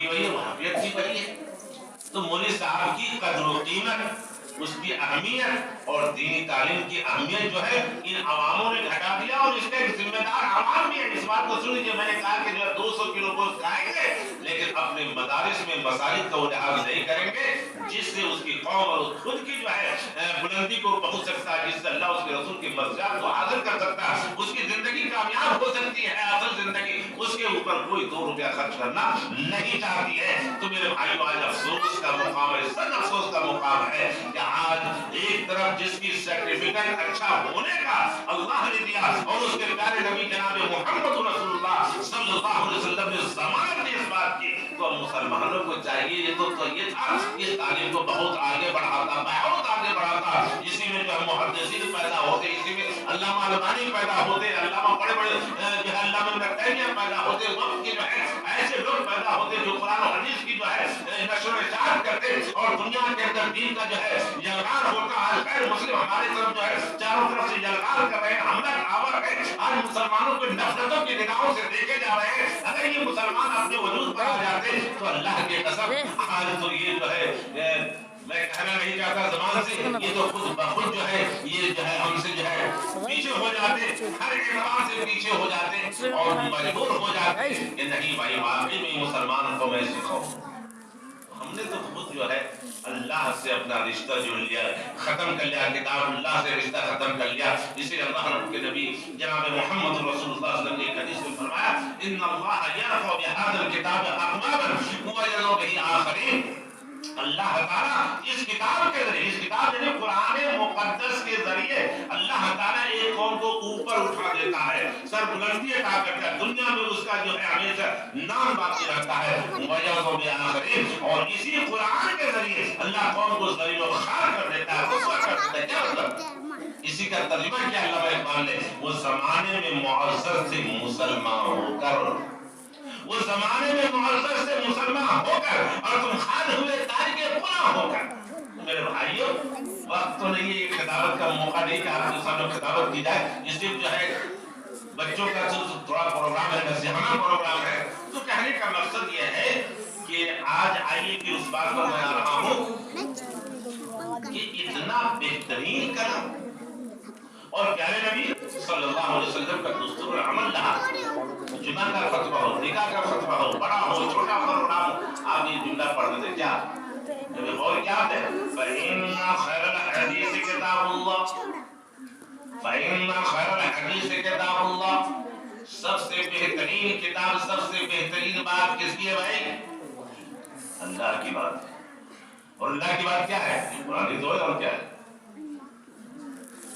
وہی ہے، وہابیت بھی وہی ہے. تو مولوی صاحب کی قدر و قیمت، اس کی اہمیت اور دینی تعلیم کی اہمیت جو ہے ان عواموں نے گھٹا دیا، اور اس کا ایک ذمہ دار عوام بھی ہے. اس بات کو سنیجیے، میں نے کہا کہ جو ہے 200 کلو گوشت کھائیں گے لیکن اپنے مدارس میں مساجد کا وہ لحاظ نہیں کریں گے جس سے اس کی قوم اور خود کی جو ہے بلندی کو پہنچ سکتا ہے، جس سے اللہ اس کے رسول کی مرضیات کو حاصل کر سکتا ہے، اس کی زندگی کامیاب ہو سکتی ہے. اصل زندگی اس کے اوپر کوئی 2 روپیہ خرچ کرنا نہیں چاہتی ہے. تو میرے بھائیو، آج افسوس کا مقام ہے، سن افسوس کا مقام ہے کہ آج ایک طرف جس کی سرٹیفکیٹ اچھا ہونے کا اللہ نے دیا اور اس کے پیارے نبی جناب محمد رسول اللہ صلی اللہ علیہ وسلم نے ضمانت دی اس بات کی، تو مسلمانوں کو چاہیے یہ تھا اس تعلیم کو بہت آگے بڑھاتا، بہت آگے بڑھاتا. اسی میں جو ہے محدثین پیدا ہوتے، اسی میں علامہ البانی پیدا ہوتے، علامہ بڑے بڑے جو ہے علامہ ابن تیمیہ پیدا ہوتے، وقت کے جو ہے ایسے لوگ پیدا ہوتے جو قرآن و حدیث کی جو ہے نشر و اشاعت کرتے اور دنیا کے اندر دین کا جو ہے یلغار ہوتا. آج خیر مسلم ہمارے طرف جو ہے چاروں طرف سے یلغار کر رہے ہیں، حملہ آور ہے. آج مسلمانوں کو نفرتوں کی نگاہوں سے دیکھے جا رہے ہیں. اگر یہ مسلمان اپنے وجود پر آ جاتے تو اللہ کے قسم آج تو یہ جو ہے میں کہنا نہیں چاہتا زبان سے، یہ تو خود بخود جو ہے یہ جو ہے ہم سے جو ہے پیچھے ہو جاتے، ہر اعتبار سے پیچھے ہو جاتے اور مجبور ہو جاتے کہ نہیں بھائی واقعی میں مسلمان کو میں سکھاؤں. ہم نے تو خود جو ہے اللہ سے اپنا رشتہ جوڑ لیا، ختم کر لیا، کتاب اللہ سے رشتہ ختم کر لیا. اسی اللہ کے نبی جناب محمد رسول اللہ صلی اللہ علیہ وسلم نے حدیث میں فرمایا ان اللہ یرفع بهذا الكتاب اقواما ويذر به آخرین. اللہ تعالیٰ اس کتاب کے ذریعے، اس کتاب یعنی قرآن مقدس کے ذریعے اللہ تعالیٰ ایک قوم کو اوپر اٹھا دیتا ہے، سر بلندی عطا کرتا ہے، دنیا میں اس کا جو ہے ہمیشہ نام باقی رکھتا ہے. وَيَوْمَ بِآخِرِهِ، اور اسی قرآن کے ذریعے اللہ قوم کو ذلیل و خوار کر دیتا ہے، رسوا کر دیتا ہے. کیا مطلب؟ اسی کا ترجمہ کیا علامہ اقبال نے، وہ زمانے میں معزز سے مسلمان ہو کر، وہ زمانے میں معزز سے مسلمان ہو کر اور تم خان ہوئے تاریخ پناہ ہو کر. میرے بھائیوں، وقت تو نہیں ہے، یہ خطابت کا موقع نہیں کہ آپ کے سامنے خطابت کی جائے. اس لیے جو ہے بچوں کا تھوڑا پروگرام ہے، نصیحانہ پروگرام ہے. تو کہنے کا مقصد یہ ہے کہ آج آئیے کہ اس بات پر میں آ رہا ہوں کہ اتنا بہترین کلام اور پیارے نبی صلی اللہ علیہ وسلم کا دستور عمل رہا. جمعہ کا خطبہ ہو، نکاح کا خطبہ ہو، بڑا ہو چھوٹا پروگرام ہو، آپ یہ جملہ پڑھ دیتے کیا؟ اور کیا ہے؟ فَإِنَّ خَيْرَ الْحَدِيثِ كِتَابُ اللَّهِ، فَإِنَّ خَيْرَ الْحَدِيثِ كِتَابُ اللَّهِ. سب سے بہترین کتاب، سب سے بہترین بات کس کی ہے بھائی؟ اللہ کی بات ہے. اور اللہ کی بات کیا ہے؟ قرآن تو ہے. اور کیا ہے؟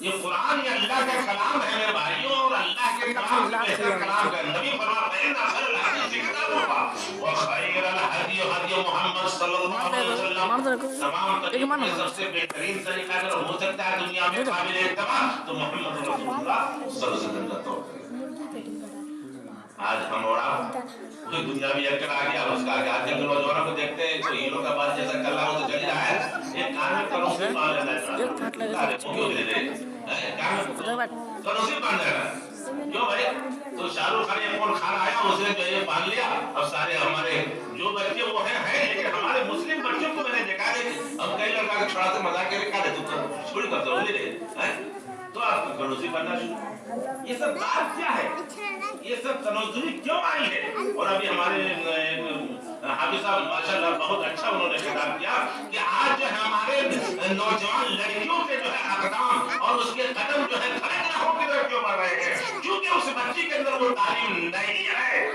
یہ قرآن یہ اللہ کا کلام ہے میرے بھائیوں، اور اللہ کے کلام سے بہتر کلام ہے. نبی فرماتے ہیں خیر الحدیث کتاب اللہ وخیر الہدی ہدی محمد صلی اللہ علیہ وسلم. تمام طریقوں میں سب سے بہترین طریقہ اگر ہو سکتا ہے دنیا میں قابل اتباع تو محمد رسول اللہ صلی اللہ علیہ وسلم کا طور. آج ہم اور آپ کوئی دنیاوی ایکٹر آ گیا، اس کا آج کے نوجوانوں کو دیکھتے ہیں کوئی ہیرو کا بات جیسا کر رہا ہو تو چل رہا ہے، ایک کان میں کنوسی باندھ لینا ہے، کیوں دے دے کنوسی باندھ لینا ہے. کیوں بھائی؟ تو شاہ رخ خان ایک اور کھان آیا، اس نے جو ہے باندھ لیا. اب سارے ہمارے جو بچے وہ ہیں لیکن ہمارے مسلم بچوں کو میں نے دیکھا ہے اب کئی لڑکا کے چھوڑا سے مذاق کے لکھا دے تو چھوڑی کرتا ہوں لے تو آپ کو کنوسی بننا شروع. یہ سب بات کیا ہے؟ یہ سب تنوزلی کیوں آئی ہے؟ اور ابھی ہمارے حافظ صاحب ماشاءاللہ بہت اچھا انہوں نے خطاب کیا کہ آج جو ہے ہمارے نوجوان لڑکیوں کے جو ہے اقدام اور اس کے قدم جو ہے کھڑے نہ ہو کے کیوں بڑھ رہے ہیں؟ کیونکہ اس بچی کے اندر وہ تعلیم نہیں ہے.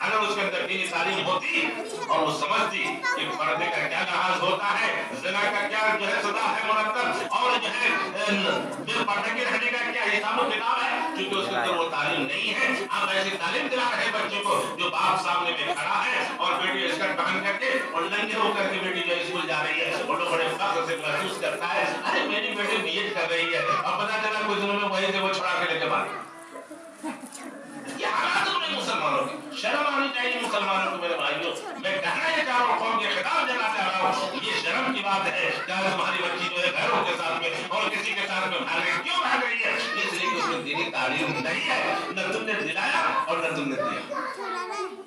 اگر اس کے اندر دینی تعلیم ہوتی اور وہ سمجھتی کہ پردے کا کیا لحاظ ہوتا ہے، زنا کا کیا جو ہے سزا ہے مرتب، اور جو ہے بے پردے کے رہنے کا کیا حساب و کتاب ہے، کیونکہ اس کے اندر وہ تعلیم نہیں ہے. آپ ایسی تعلیم دلا رہے بچے کو جو باپ سامنے میں کھڑا ہے اور بیٹی اسکرٹ پہن کر کے اور ننگے ہو کر کے بیٹی جو اسکول جا رہی ہے اور لوگ بڑے فخر سے محسوس کرتا ہے ارے میری بیٹی بی ایڈ کر رہی ہے، اب پتا چلا کچھ دنوں میں وہیں سے وہ چھڑا کے لے کے بھاگ. یہ حالات میں مسلمانوں کی شرم آنی چاہیے. مسلمانوں کو میرے بھائیوں میں کہنا یہ چاہ رہا ہوں، قوم کے خطاب دینا چاہ رہا ہوں، یہ شرم کی بات ہے کہ تمہاری بچی جو ہے گھروں کے ساتھ میں اور کسی کے ساتھ میں بھاگ رہی. کیوں بھاگ رہی ہے؟ اس لیے کہ اس میں دینی تعلیم نہیں ہے، نہ تم نے دلایا اور نہ تم نے دیا.